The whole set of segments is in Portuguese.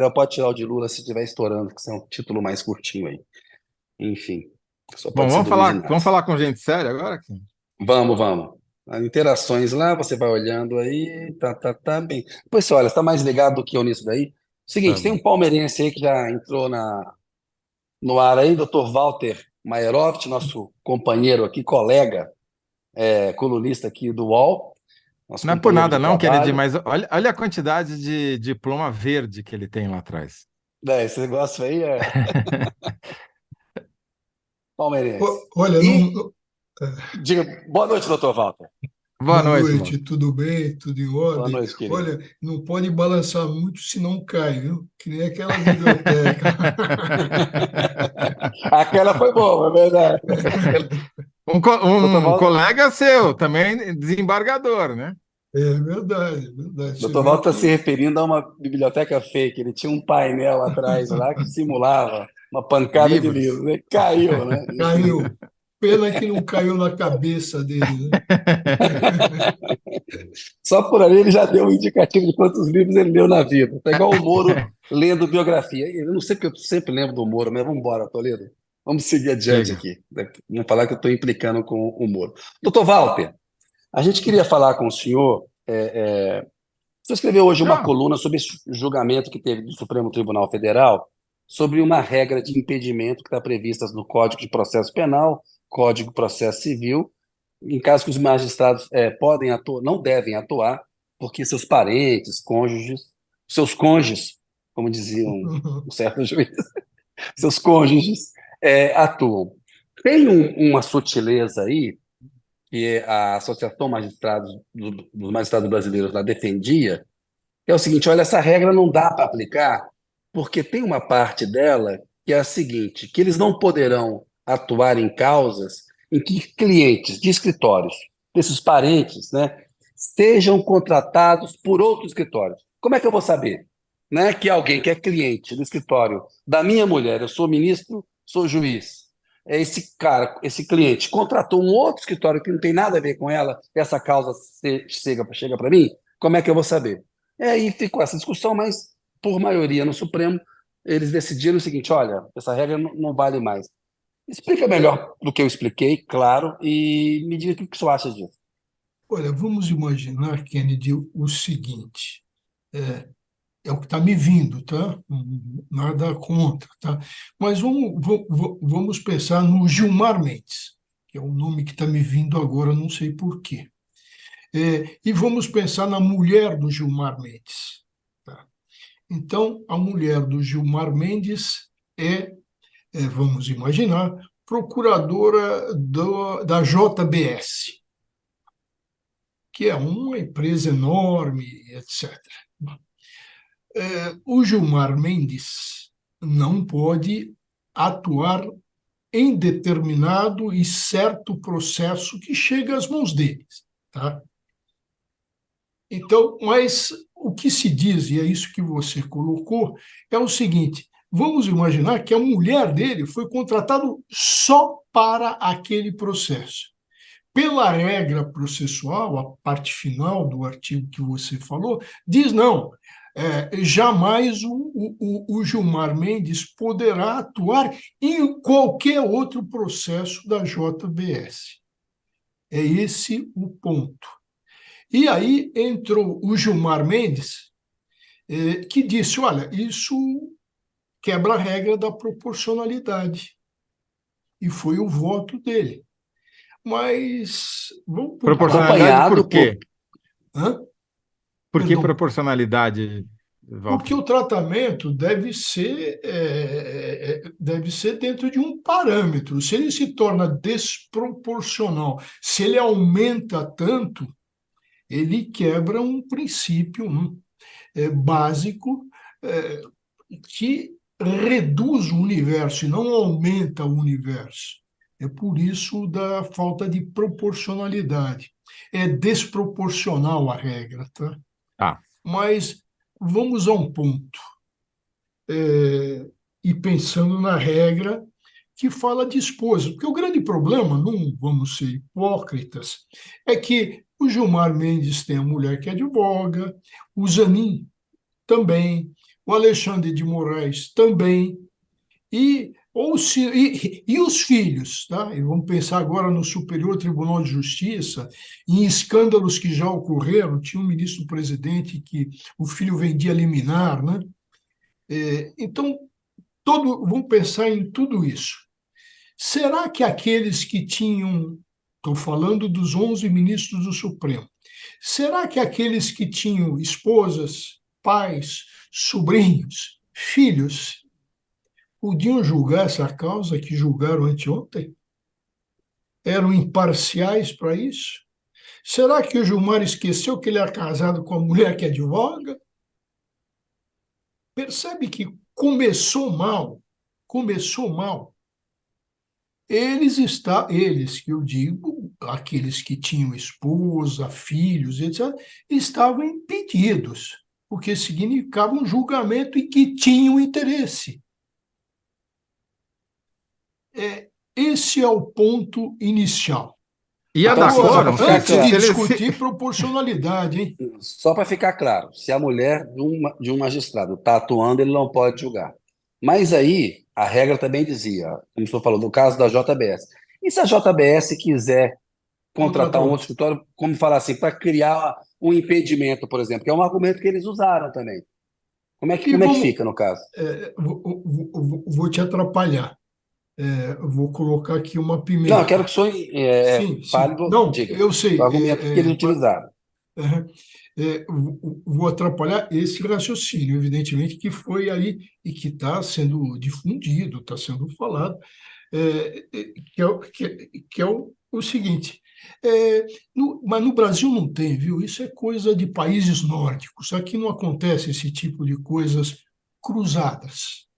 Então pode tirar o de Lula se estiver estourando, que isso é um título mais curtinho aí. Enfim, só Bom, pode ser do Luiz vamos Inácio. falar com gente séria agora? Vamos, vamos. As interações lá, você vai olhando aí, tá bem. Pois você olha, você tá mais ligado do que eu nisso daí. Tá Seguinte, tem bom. um palmeirense aí que já entrou no ar aí, Dr. Walter Maierovic, nosso companheiro aqui, colega, colunista aqui do UOL, nosso Não é por companheiro nada de não, Kennedy, trabalho. mas olha a quantidade de diploma verde que ele tem lá atrás. Esse negócio aí é palmeirense. Olha, E, não, diga, boa noite, Dr. Walter. Boa boa noite, irmão. noite, tudo bem? Tudo em Boa ordem? noite, querido. Olha, não pode balançar muito, senão cai, viu? Que nem aquela biblioteca. Aquela foi boa, é verdade. Dr. Um Walter, colega seu, também desembargador, né? É verdade, é verdade. Você Dr. vê Walter está se que referindo a uma biblioteca fake. Ele tinha um painel atrás lá que simulava uma pancada de Livros. livros. Ele caiu, né? caiu. Pena que não caiu na cabeça dele, né? Só por ali ele já deu um indicativo de quantos livros ele leu na vida. É igual o Moro lendo biografia. Eu não sei porque eu sempre lembro do Moro, mas vamos embora, Toledo. Vamos seguir adiante Chega. aqui. Vamos falar que eu estou implicando com o Moro. Doutor Walter, a gente queria falar com o senhor. Você escreveu hoje uma Não, coluna sobre esse julgamento que teve do Supremo Tribunal Federal sobre uma regra de impedimento que está prevista no Código de Processo Penal, Código de Processo Civil, em caso que os magistrados podem atuar, não devem atuar, porque seus parentes, cônjuges, seus cônjuges, como diziam um certo juiz, seus cônjuges atuam. Tem uma sutileza aí que a Associação dos Magistrados Brasileiros lá defendia, que é o seguinte: olha, essa regra não dá para aplicar, porque tem uma parte dela que é a seguinte, que eles não poderão atuar em causas em que clientes de escritórios, desses parentes, né, sejam contratados por outros escritórios. Como é que eu vou saber, né, que alguém que é cliente do escritório da minha mulher, eu sou ministro, sou juiz, esse cara, esse cliente contratou um outro escritório que não tem nada a ver com ela, essa causa chega para mim? Como é que eu vou saber? Aí ficou essa discussão, mas por maioria no Supremo, eles decidiram o seguinte: olha, essa regra não vale mais. Explica melhor do que eu expliquei, claro, e me diga o que você acha disso. Olha, vamos imaginar, Kennedy, o seguinte. É o que está me vindo, tá? Nada contra, tá? Mas vamos pensar no Gilmar Mendes, que é o nome que está me vindo agora, não sei por quê. E vamos pensar na mulher do Gilmar Mendes. Tá? Então, a mulher do Gilmar Mendes vamos imaginar, procuradora da JBS, que é uma empresa enorme, etc. O Gilmar Mendes não pode atuar em determinado e certo processo que chega às mãos deles, tá? Então, mas o que se diz, e é isso que você colocou, é o seguinte: vamos imaginar que a mulher dele foi contratada só para aquele processo. Pela regra processual, a parte final do artigo que você falou, diz não. Jamais o Gilmar Mendes poderá atuar em qualquer outro processo da JBS. É esse o ponto. E aí entrou o Gilmar Mendes, que disse: olha, isso quebra a regra da proporcionalidade. E foi o voto dele. Mas vamos por partes. proporcionalidade por Acompanhado por. quê? Hã? Por que Perdão. proporcionalidade, Porque Walter? o tratamento deve ser dentro de um parâmetro. Se ele se torna desproporcional, se ele aumenta tanto, ele quebra um princípio básico é, que reduz o universo e não aumenta o universo. É por isso da falta de proporcionalidade. É desproporcional a regra, tá? Ah, Mas vamos a um ponto. E pensando na regra que fala de esposa. Porque o grande problema, não vamos ser hipócritas, é que o Gilmar Mendes tem a mulher que advoga, o Zanin também, o Alexandre de Moraes também, e os filhos, tá? E vamos pensar agora no Superior Tribunal de Justiça, em escândalos que já ocorreram. Tinha um ministro-presidente que o filho vendia liminar, né? Então, vamos pensar em tudo isso. Será que aqueles que tinham, estou falando dos 11 ministros do Supremo, será que aqueles que tinham esposas, pais, sobrinhos, filhos, podiam julgar essa causa que julgaram anteontem? Eram imparciais para isso? Será que o Gilmar esqueceu que ele é casado com a mulher que advoga? Percebe que começou mal, começou mal. Eles que eu digo, aqueles que tinham esposa, filhos, etc., estavam impedidos, porque significava um julgamento e que tinham interesse. Esse é o ponto inicial. E a Então, da só Cora, para ficar Antes de claro, discutir proporcionalidade, hein? só para ficar claro, se a mulher de um magistrado está atuando, ele não pode julgar. Mas aí, a regra também dizia, como o senhor falou, no caso da JBS. E se a JBS quiser contratar um outro escritório, como falar assim, para criar um impedimento, por exemplo, que é um argumento que eles usaram também. Como é E que fica no caso? vou te atrapalhar. Vou colocar aqui uma Não, eu quero pimenta. que o senhor Sim, fale, sim. Não, diga, eu o sei. argumento que eles utilizaram. Vou atrapalhar esse raciocínio, evidentemente, que foi aí e que está sendo difundido, está sendo falado, que é o seguinte. Mas no Brasil não tem, viu? Isso é coisa de países nórdicos. Aqui não acontece esse tipo de coisas cruzadas.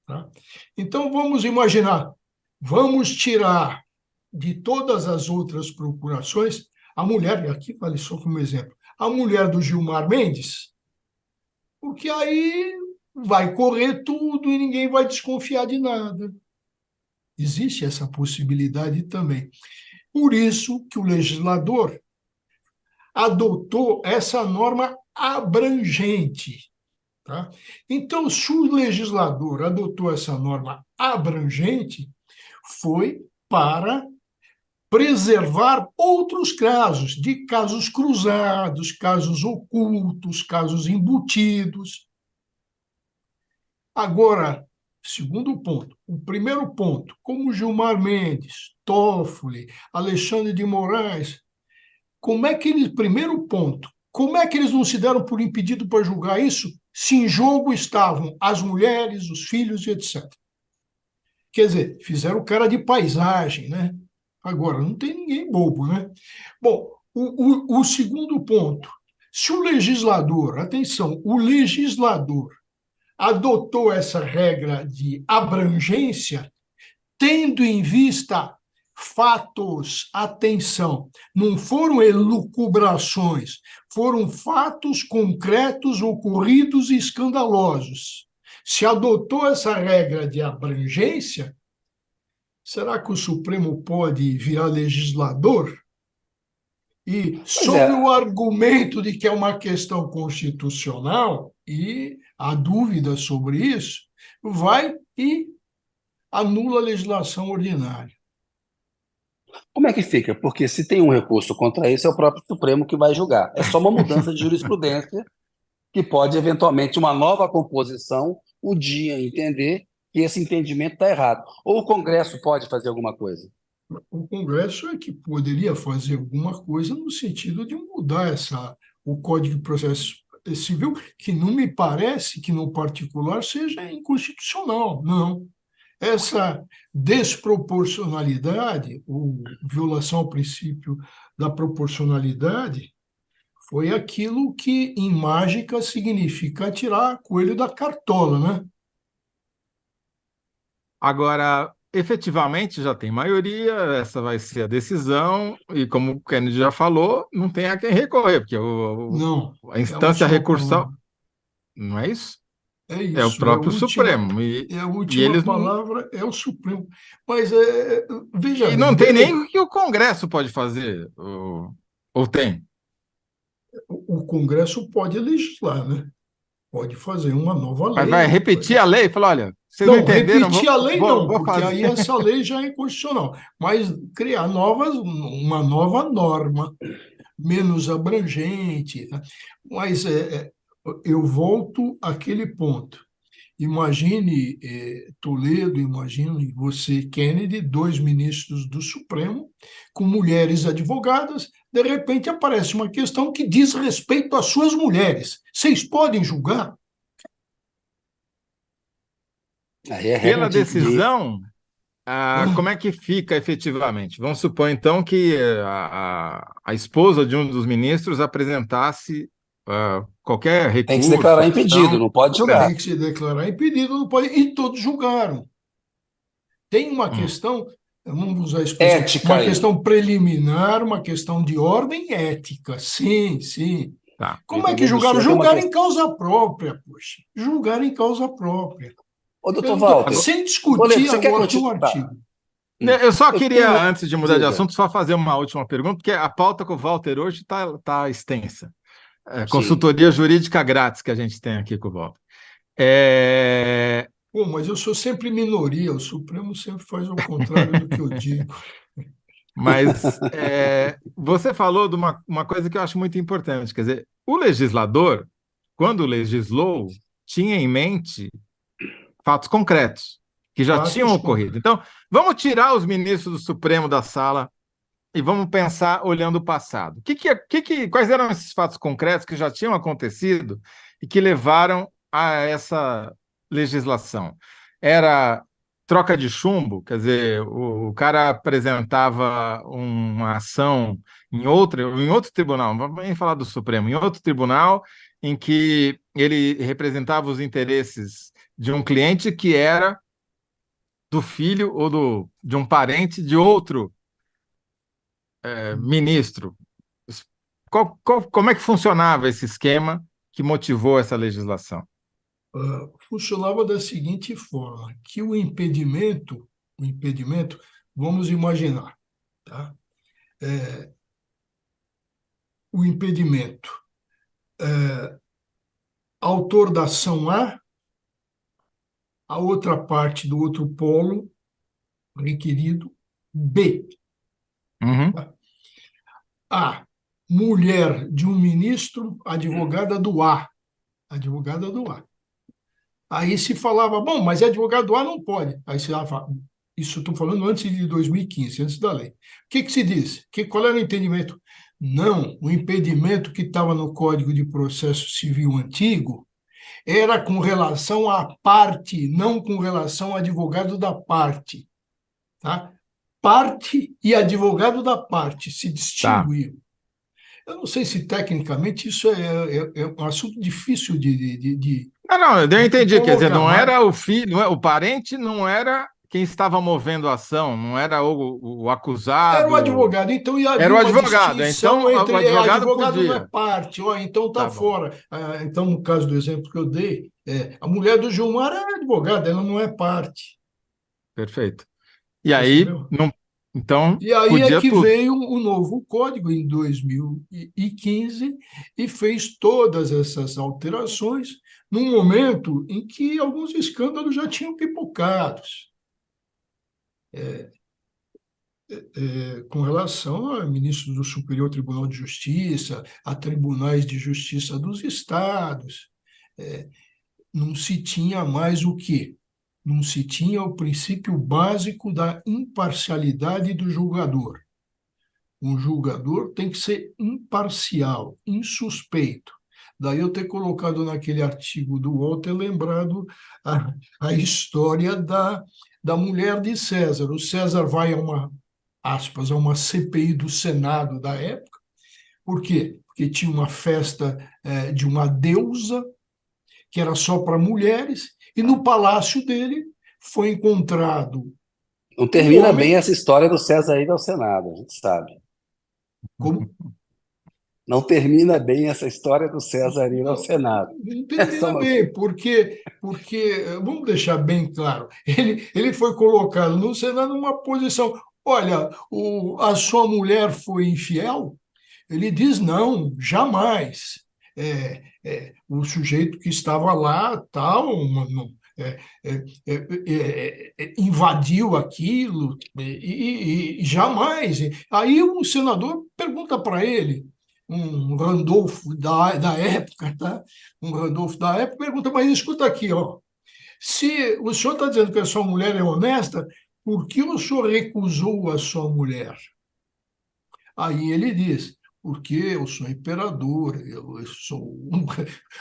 Tá? Então, vamos imaginar, vamos tirar de todas as outras procurações a mulher, e aqui vale só como exemplo, a mulher do Gilmar Mendes, porque aí vai correr tudo e ninguém vai desconfiar de nada. Existe essa possibilidade também. Por isso que o legislador adotou essa norma abrangente. Tá? Então, se o legislador adotou essa norma abrangente, foi para preservar outros casos, de casos cruzados, casos ocultos, casos embutidos. Agora, segundo ponto. O primeiro ponto, como Gilmar Mendes, Toffoli, Alexandre de Moraes, primeiro ponto, como é que eles não se deram por impedido para julgar isso, se em jogo estavam as mulheres, os filhos e etc. Quer dizer, fizeram cara de paisagem, né? Agora, não tem ninguém bobo, né? Bom, o segundo ponto, se o legislador, atenção, o legislador adotou essa regra de abrangência, tendo em vista fatos, atenção, não foram elucubrações, foram fatos concretos ocorridos e escandalosos. Se adotou essa regra de abrangência, será que o Supremo pode virar legislador? E Pois sob é, o argumento de que é uma questão constitucional, e há dúvida sobre isso, vai e anula a legislação ordinária. como é que fica? Porque se tem um recurso contra isso, é o próprio Supremo que vai julgar. É só uma mudança de jurisprudência que pode, eventualmente, uma nova composição, o dia entender que esse entendimento está errado. Ou o Congresso pode fazer alguma coisa. O Congresso é que poderia fazer alguma coisa no sentido de mudar o Código de Processo Civil, que não me parece que, no particular, seja inconstitucional, não. Essa desproporcionalidade, ou violação ao princípio da proporcionalidade, foi aquilo que, em mágica, significa tirar coelho da cartola, né? Agora, efetivamente já tem maioria, essa vai ser a decisão, e como o Kennedy já falou, não tem a quem recorrer, porque Não, a é a instância última recursal, palavra. não é isso? É É o isso, próprio Supremo. a E última eles não, palavra é o Supremo. Mas, veja e bem, não tem nem o que o Congresso pode fazer, ou tem. o Congresso pode legislar, né? Pode fazer uma nova Mas vai lei. repetir a lei? Fala, olha, vocês não Não, entenderam? repetir a lei não, Vou porque fazer. aí essa lei já é inconstitucional. Mas criar uma nova norma, menos abrangente, né? Mas eu volto àquele ponto. Imagine Toledo, imagine você, Kennedy, dois ministros do Supremo, com mulheres advogadas, de repente aparece uma questão que diz respeito às suas mulheres. Vocês podem julgar? Aí é regra Pela decisão, como é que fica efetivamente? Vamos supor, então, que a esposa de um dos ministros apresentasse qualquer tem que se recurso, declarar impedido, ação. não pode julgar. Tem que se declarar impedido, não pode, e todos julgaram. Tem uma Hum, questão, vamos usar a expressão, Ética uma aí. questão preliminar, uma questão de ordem ética. Sim, sim. tá. O Como é que entendimento do julgaram? senhor tem uma Julgaram em questão. causa própria, poxa. Julgaram em causa própria. Ô, doutor Eu tô- Walter, sem Toledo, discutir você quer o continuar? artigo. Né, eu só Eu tenho queria, uma. antes de mudar de Diga. assunto, só fazer uma última pergunta, porque a pauta com o Walter hoje está extensa. Sim. Consultoria jurídica grátis que a gente tem aqui com o Walter. É, Pô, mas eu sou sempre minoria, o Supremo sempre faz o contrário do que eu digo. Mas você falou de uma coisa que eu acho muito importante, quer dizer, o legislador, quando legislou, tinha em mente fatos concretos que já tinham Fatos ocorrido. concretos. Então, vamos tirar os ministros do Supremo da sala e vamos pensar olhando o passado. Quais eram esses fatos concretos que já tinham acontecido e que levaram a essa legislação? Era troca de chumbo, quer dizer, o cara apresentava uma ação em outro tribunal, não vamos nem falar do Supremo, em outro tribunal, em que ele representava os interesses de um cliente que era do filho ou de um parente de outro ministro. Como é que funcionava esse esquema que motivou essa legislação? Funcionava da seguinte forma, que o impedimento, vamos imaginar, tá? O impedimento, autor da ação a outra parte do outro polo requerido, B. Uhum, A, mulher de um ministro, advogada do A. Advogada do A. Aí se falava, bom, mas advogado A não pode. Aí se falava, isso estou falando antes de 2015, antes da lei. O que se diz? Qual era o entendimento? Não, o impedimento que estava no Código de Processo Civil antigo era com relação à parte, não com relação ao advogado da parte. Tá? Parte e advogado da parte se tá. distinguiam. Eu não sei se tecnicamente isso é um assunto difícil Não, eu de entendi. Quer dizer, colocar, não mas era o filho, o parente não era quem estava movendo a ação, não era o era o acusado, advogado. Então havia era o uma advogado. distinção Então, o entre advogado advogado não é podia. parte, ó, então está Tá bom, fora. Então, no caso do exemplo que eu dei, a mulher do Gilmar era advogada, ela não é parte. perfeito. E aí, Percebeu? não, então, E aí é podia que tudo. veio o novo código em 2015 e fez todas essas alterações num momento em que alguns escândalos já tinham pipocados com relação a ministros do Superior Tribunal de Justiça, a tribunais de justiça dos estados. Não se tinha mais o quê? Não se tinha o princípio básico da imparcialidade do julgador. Um julgador tem que ser imparcial, insuspeito. Daí eu ter colocado naquele artigo do Walter, lembrado a história da mulher de César. O César vai a uma CPI do Senado da época. Por quê? Porque tinha uma festa de uma deusa, que era só para mulheres, e no palácio dele foi encontrado Não um termina bem homem, essa história do César ir ao Senado, a gente sabe. como Não termina bem essa história do César ir ao não, Senado. não Essa é termina uma... bem, porque vamos deixar bem claro, ele foi colocado no Senado numa posição, olha, a sua mulher foi infiel? Ele diz, não, jamais. o sujeito que estava lá, tal, invadiu aquilo, e jamais. Aí o senador pergunta para ele, um Randolph da época, tá? Um Randolph da época pergunta, mas escuta aqui, ó, se o senhor está dizendo que a sua mulher é honesta, por que o senhor recusou a sua mulher? Aí ele diz, porque eu sou imperador, eu sou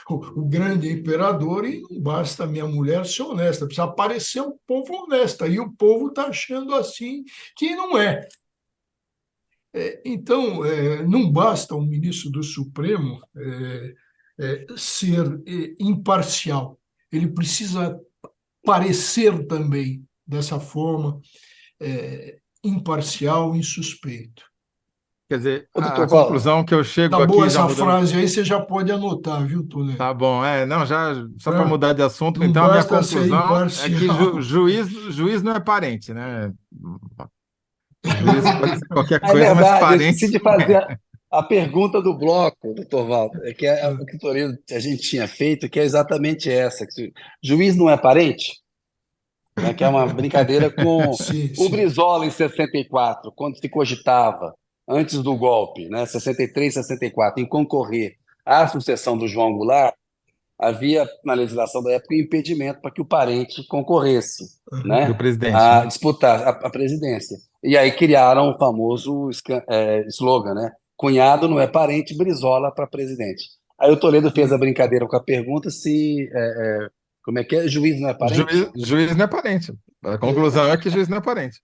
o grande imperador e não basta a minha mulher ser honesta, precisa aparecer um povo honesto, e o povo está achando assim que não é. Então, não basta um ministro do Supremo ser imparcial, ele precisa parecer também dessa forma, imparcial e suspeito. Quer dizer, Ô, a doutor Val, conclusão que eu Tá chego boa aqui, já essa mudando. frase aí, você já pode anotar, viu, Toledo? Tá bom, não, já só para Pra- mudar de assunto, Não então a minha basta ser conclusão é que imparcial. juiz não é parente, né? Juiz pode ser qualquer é coisa, mas verdade, eu esqueci parente. de fazer a pergunta do bloco, doutor Walter, é que o que Toledo a gente tinha feito, que é exatamente essa, que juiz não é parente, né, que é uma brincadeira com Sim, o sim. Brizola em 64, quando se cogitava, antes do golpe, né, 63, 64, em concorrer à sucessão do João Goulart, havia na legislação da época um impedimento para que o parente concorresse, Do né, presidente, a né? disputar a presidência. E aí criaram o famoso slogan, né? Cunhado não é parente, Brizola para presidente. Aí o Toledo fez a brincadeira com a pergunta se como é que é? Juiz não é parente? Juiz não é parente. A conclusão é que juiz não é parente.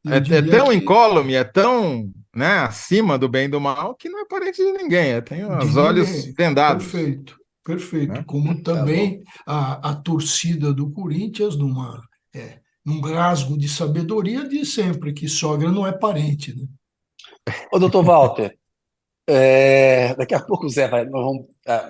Eu É diria tão que incólume, é tão, né, acima do bem e do mal que não é parente de ninguém. Tem de os olhos ninguém. vendados, Perfeito, perfeito. né? Como Tá bom. também a torcida do Corinthians, num rasgo de sabedoria, diz sempre que sogra não é parente, né? Ô, doutor Walter, daqui a pouco o Zé vai, nós vamos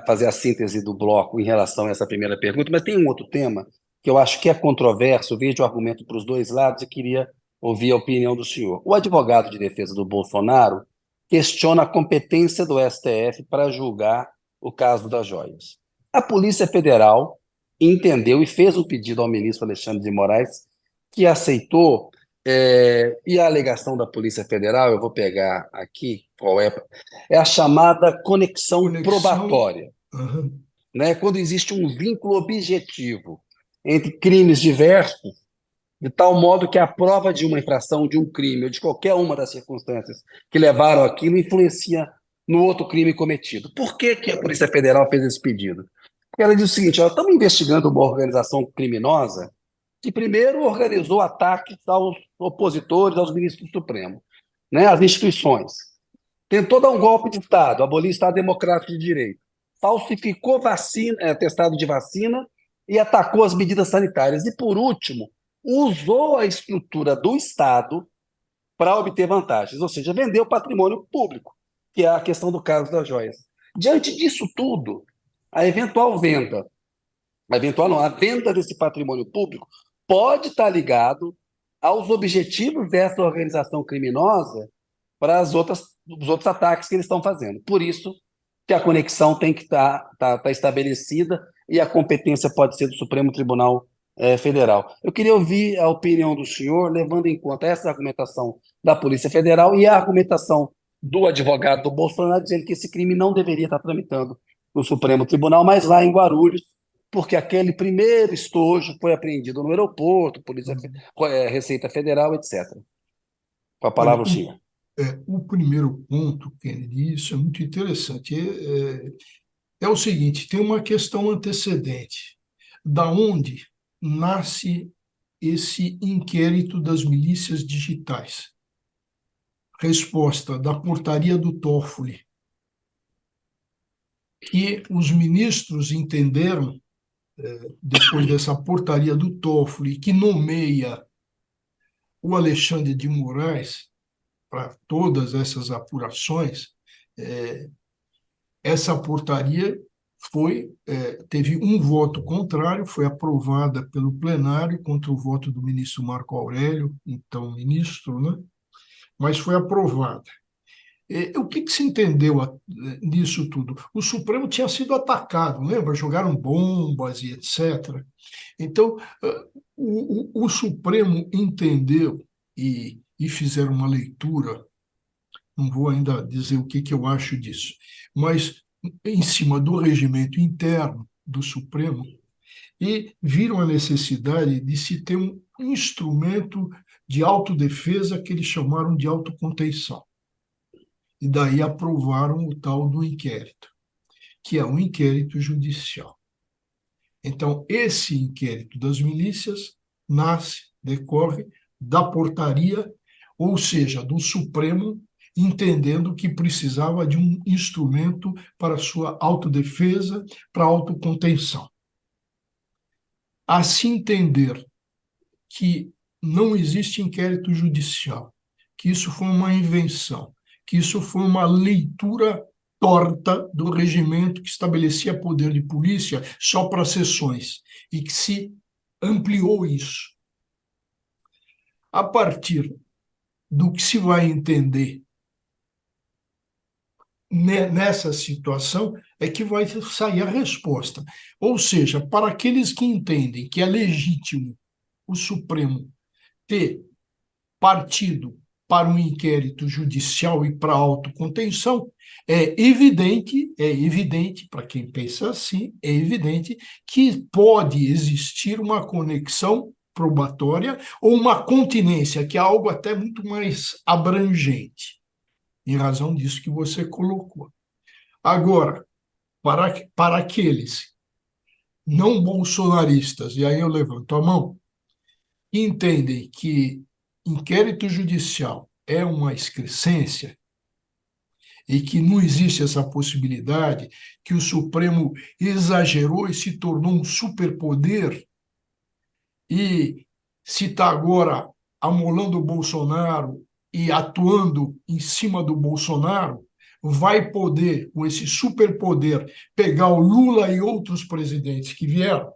fazer a síntese do bloco em relação a essa primeira pergunta, mas tem um outro tema que eu acho que é controverso, vejo o argumento para os dois lados e queria ouvir a opinião do senhor. O advogado de defesa do Bolsonaro questiona a competência do STF para julgar o caso das joias. A Polícia Federal entendeu e fez um pedido ao ministro Alexandre de Moraes, que aceitou, e a alegação da Polícia Federal, eu vou pegar aqui qual é a chamada conexão Conexão. probatória, Aham. né? Quando existe um vínculo objetivo entre crimes diversos, de tal modo que a prova de uma infração, de um crime, ou de qualquer uma das circunstâncias que levaram aquilo, influencia no outro crime cometido. Por que que a Polícia Federal fez esse pedido? Porque ela diz o seguinte: ó, estamos investigando uma organização criminosa que primeiro organizou ataques aos opositores, aos ministros do Supremo, né, às instituições. Tentou dar um golpe de Estado, abolir o Estado Democrático de Direito. Falsificou vacina, atestado de vacina e atacou as medidas sanitárias. E, por último, usou a estrutura do Estado para obter vantagens, ou seja, vendeu patrimônio público, que é a questão do caso das joias. Diante disso tudo, a eventual venda, a venda desse patrimônio público pode estar ligado aos objetivos dessa organização criminosa para os outros ataques que eles estão fazendo. Por isso que a conexão tem que estar estabelecida e a competência pode ser do Supremo Tribunal Federal. Eu queria ouvir a opinião do senhor, levando em conta essa argumentação da Polícia Federal e a argumentação do advogado do Bolsonaro, dizendo que esse crime não deveria estar tramitando no Supremo Tribunal, mas lá em Guarulhos, porque aquele primeiro estojo foi apreendido no aeroporto, Receita Federal, etc. Com a Olha, palavra o senhor. o primeiro ponto, Kennedy, isso é muito interessante. É o seguinte: tem uma questão antecedente. Da onde nasce esse inquérito das milícias digitais? Resposta: da portaria do Toffoli, que os ministros entenderam, depois dessa portaria do Toffoli, que nomeia o Alexandre de Moraes para todas essas apurações. Essa portaria teve um voto contrário, foi aprovada pelo plenário contra o voto do ministro Marco Aurélio, então ministro, né? Mas foi aprovada. O que se entendeu nisso tudo? O Supremo tinha sido atacado, lembra? Jogaram bombas e etc. Então, o Supremo entendeu e fizeram uma leitura, não vou ainda dizer o que eu acho disso, mas em cima do regimento interno do Supremo, e viram a necessidade de se ter um instrumento de autodefesa que eles chamaram de autocontenção. E daí aprovaram o tal do inquérito, que é um inquérito judicial. Então, esse inquérito das milícias decorre da portaria, ou seja, do Supremo, entendendo que precisava de um instrumento para sua autodefesa, para autocontenção. A se entender que não existe inquérito judicial, que isso foi uma invenção, que isso foi uma leitura torta do regimento que estabelecia poder de polícia só para sessões e que se ampliou isso. A partir do que se vai entender nessa situação é que vai sair a resposta. Ou seja, para aqueles que entendem que é legítimo o Supremo ter partido para um inquérito judicial e para autocontenção, é evidente, para quem pensa assim, é evidente que pode existir uma conexão probatória ou uma continência, que é algo até muito mais abrangente, em razão disso que você colocou. Agora, para aqueles não bolsonaristas, e aí eu levanto a mão, que entendem que inquérito judicial é uma excrescência e que não existe essa possibilidade, que o Supremo exagerou e se tornou um superpoder, e se está agora amolando o Bolsonaro e atuando em cima do Bolsonaro, vai poder, com esse superpoder, pegar o Lula e outros presidentes que vieram.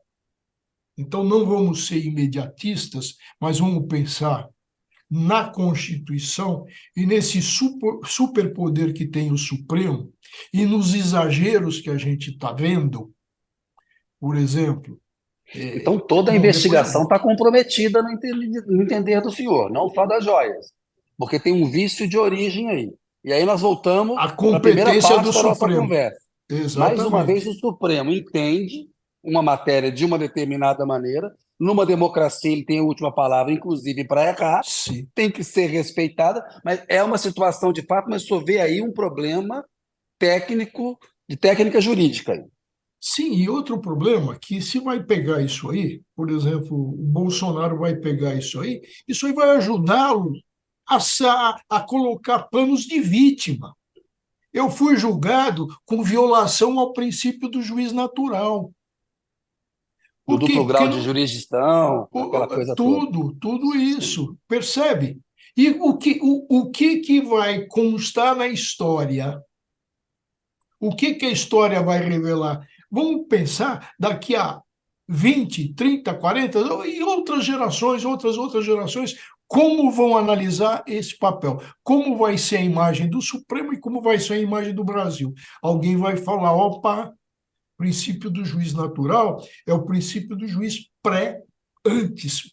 Então, não vamos ser imediatistas, mas vamos pensar na Constituição e nesse superpoder que tem o Supremo e nos exageros que a gente está vendo. Por exemplo... Então, toda a investigação está comprometida no entender do senhor, não só das joias, porque tem um vício de origem aí. E aí nós voltamos para a primeira parte da nossa conversa. Exatamente. Mais uma vez, o Supremo entende uma matéria de uma determinada maneira. Numa democracia, ele tem a última palavra, inclusive para errar. Sim. Tem que ser respeitada, mas é uma situação de fato, mas só vê aí um problema técnico, de técnica jurídica. Sim, e outro problema, que se vai pegar isso aí, por exemplo, o Bolsonaro vai pegar isso aí vai ajudá-lo a colocar planos de vítima. Eu fui julgado com violação ao princípio do juiz natural. Do duplo grau de jurisdição, aquela coisa toda. Tudo isso, percebe? E o que vai constar na história? O que a história vai revelar? Vamos pensar daqui a 20, 30, 40 e outras gerações, outras gerações, como vão analisar esse papel? Como vai ser a imagem do Supremo e como vai ser a imagem do Brasil? Alguém vai falar, opa, o princípio do juiz natural é o princípio do juiz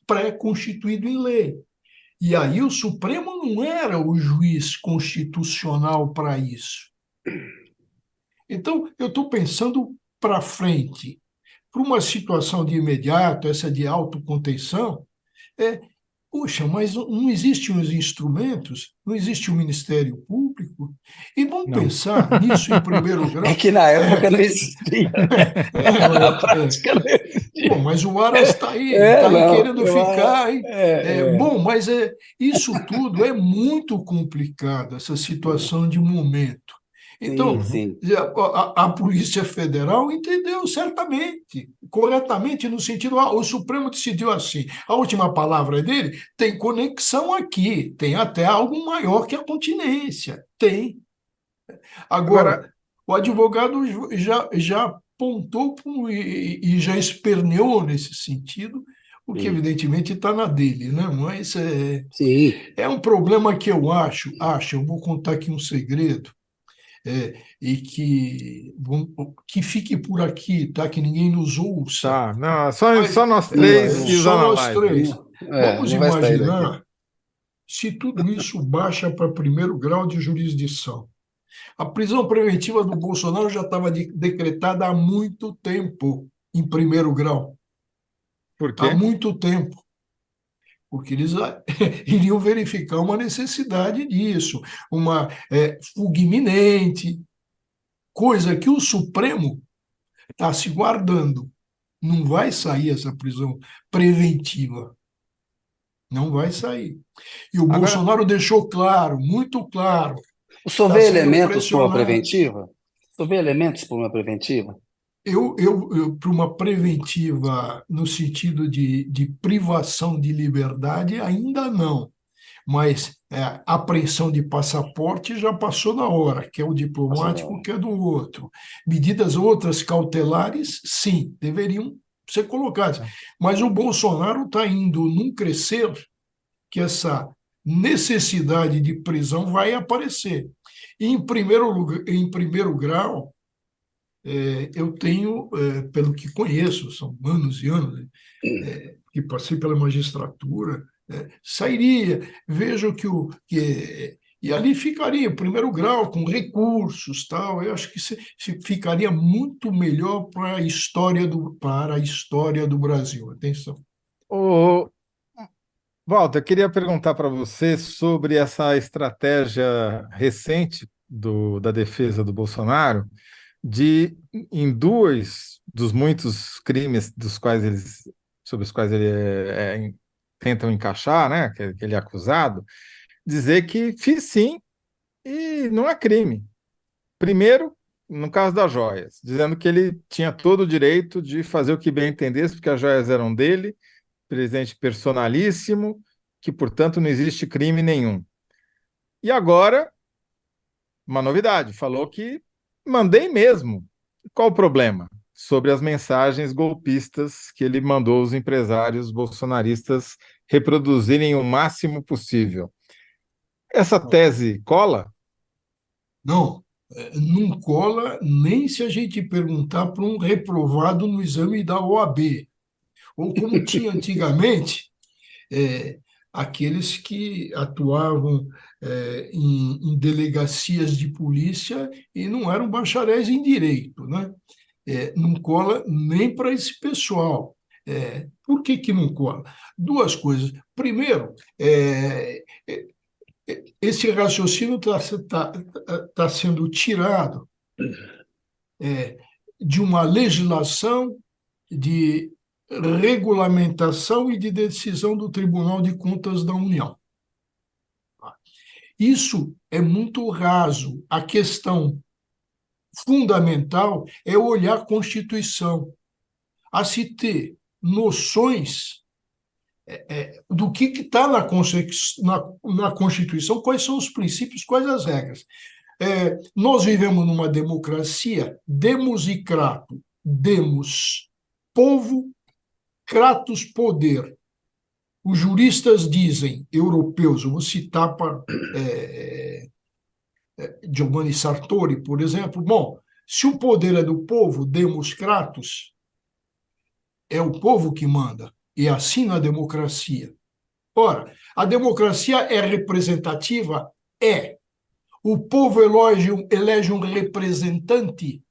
pré-constituído em lei. E aí o Supremo não era o juiz constitucional para isso. Então, eu estou pensando para frente, para uma situação de imediato, essa de autocontenção, puxa, mas não existem os instrumentos, não existe o Ministério Público, e vamos pensar nisso em primeiro grau. É que na época não existia. Na prática não existia. Bom, mas o Aras está aí, querendo ficar. Bom, mas isso tudo é muito complicado, essa situação de momento. Então, sim. A Polícia Federal entendeu certamente, corretamente, no sentido, o Supremo decidiu assim, a última palavra dele tem conexão aqui, tem até algo maior que a continência, tem. Agora o advogado já apontou e já esperneou nesse sentido o que Sim. evidentemente está na dele, né? Mas Sim. é um problema que eu eu vou contar aqui um segredo, e que fique por aqui, tá? Que ninguém nos ouça. Tá, não, só Mas nós Não vai, três não, e os só nós três. analyzers. não, Vamos não vai sair daqui. imaginar se tudo isso baixa para primeiro grau de jurisdição. A prisão preventiva do Bolsonaro já estava decretada há muito tempo, em primeiro grau. Por Há quê? muito tempo. Porque eles iriam verificar uma necessidade disso, uma fuga iminente, coisa que o Supremo está se guardando. Não vai sair essa prisão preventiva. Não vai sair. E o Agora, Bolsonaro deixou claro, muito claro, O senhor está vê sendo elementos para uma pressionado. preventiva? O senhor vê elementos para uma preventiva? Para uma preventiva no sentido de privação de liberdade, ainda não. Mas a apreensão de passaporte já passou na hora, que é o Passou diplomático, não. que é do outro. Medidas outras cautelares, sim, deveriam ser colocadas. Mas o Bolsonaro está indo num crescer que essa necessidade de prisão vai aparecer. E, em primeiro grau, eu tenho, pelo que conheço, são anos e anos, né, que passei pela magistratura, sairia, vejo e ali ficaria, em primeiro grau, com recursos, tal. Eu acho que ficaria muito melhor para a história do Brasil. Atenção. o Walter, eu queria perguntar para você sobre essa estratégia recente da defesa do Bolsonaro de, em dois dos muitos crimes sobre os quais ele tentam encaixar, né, que ele é acusado, dizer que fiz sim e não é crime. Primeiro, no caso das joias, dizendo que ele tinha todo o direito de fazer o que bem entendesse, porque as joias eram dele, presidente personalíssimo, que, portanto, não existe crime nenhum. E agora, uma novidade, falou que mandei mesmo. Qual o problema? Sobre as mensagens golpistas que ele mandou os empresários bolsonaristas reproduzirem o máximo possível. Essa tese cola? Não, não cola nem se a gente perguntar para um reprovado no exame da OAB, ou como tinha antigamente, é, aqueles que atuavam em delegacias de polícia e não eram bacharéis em direito, né? Não cola nem para esse pessoal. Por que que não cola? Duas coisas. Primeiro, esse raciocínio tá sendo tirado de uma legislação de regulamentação e de decisão do Tribunal de Contas da União. Isso é muito raso. A questão fundamental é olhar a Constituição, a se ter noções do que está na Constituição, quais são os princípios, quais as regras. Nós vivemos numa democracia, demos e crato, demos povo, kratos poder. Os juristas dizem, europeus, eu vou citar para Giovanni Sartori, por exemplo, bom, se o poder é do povo, demos kratos, é o povo que manda, e assim na democracia. Ora, a democracia é representativa? É. O povo elege um representante?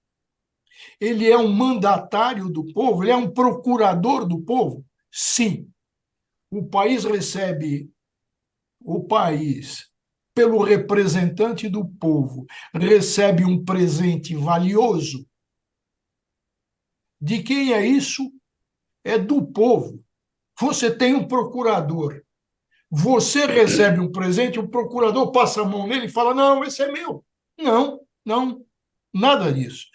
Ele é um mandatário do povo? Ele é um procurador do povo? Sim. O país, pelo representante do povo, recebe um presente valioso. De quem é isso? É do povo. Você tem um procurador. Você recebe um presente, o procurador passa a mão nele e fala: não, esse é meu. Não, não, nada disso.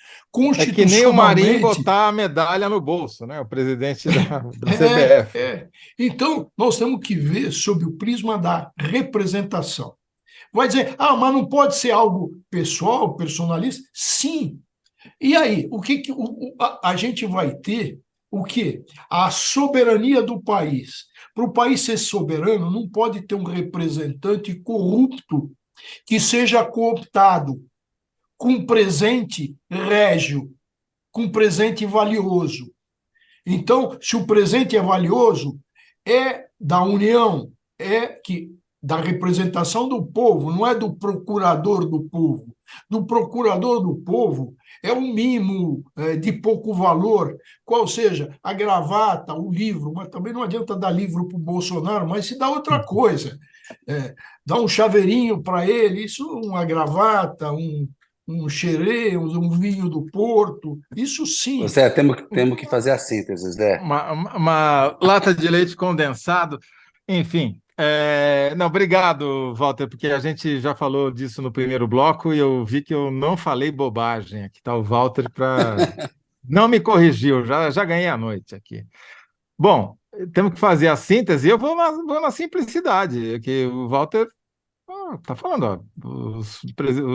É que nem o Marinho Constitucionalmente, botar a medalha no bolso, né? O presidente da é, CBF. é. Então, nós temos que ver sob o prisma da representação. Vai dizer, mas não pode ser algo pessoal, personalista? Sim. E aí, o que a gente vai ter o quê? A soberania do país. Para o país ser soberano, não pode ter um representante corrupto que seja cooptado com presente régio, com presente valioso. Então, se o presente é valioso, é da União, é que da representação do povo, não é do procurador do povo. Do procurador do povo é um mimo de pouco valor, qual seja, a gravata, o livro, mas também não adianta dar livro para o Bolsonaro, mas se dá outra coisa. Dá um chaveirinho para ele, isso, uma gravata, um xerê, um vinho do Porto, isso sim. Zé, temos que fazer a síntese, Zé. Uma lata de leite condensado, enfim. Não, obrigado, Walter, porque a gente já falou disso no primeiro bloco e eu vi que eu não falei bobagem. Aqui está o Walter para não me corrigiu, já ganhei a noite aqui. Bom, temos que fazer a síntese e eu vou na simplicidade, que o Walter está falando, ó,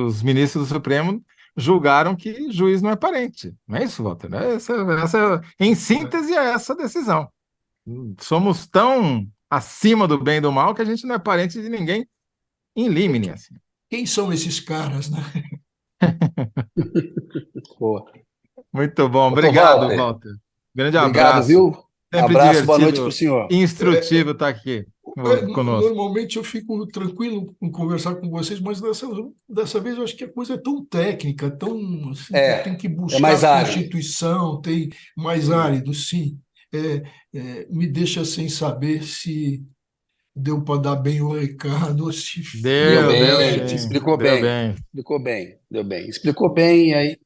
os ministros do Supremo julgaram que juiz não é parente. Não é isso, Walter? Em síntese, é essa a decisão. Somos tão acima do bem e do mal que a gente não é parente de ninguém em limine. Assim. Quem são esses caras, né? Boa. Muito bom. Doutor Obrigado, Walter. Walter. Grande Obrigado, abraço. viu? Sempre Abraço, boa noite divertido para o senhor. e instrutivo estar aqui conosco. Normalmente eu fico tranquilo em conversar com vocês, mas dessa vez eu acho que a coisa é tão técnica, tão assim, tem que buscar mais a árido. Constituição, tem mais árido, sim. Me deixa sem saber se deu para dar bem o recado ou se Deu bem, sim. explicou Deu bem. Explicou bem, deu bem. Explicou bem, e aí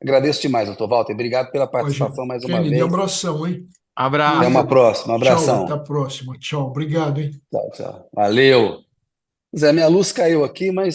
agradeço demais, doutor Walter. Obrigado pela participação mais uma Kennedy, vez. abração, hein? Abraço. Até uma próxima. Um Tchau, abração. até a próxima. Tchau, obrigado, hein? Tchau, tchau. Valeu. Zé, minha luz caiu aqui, mas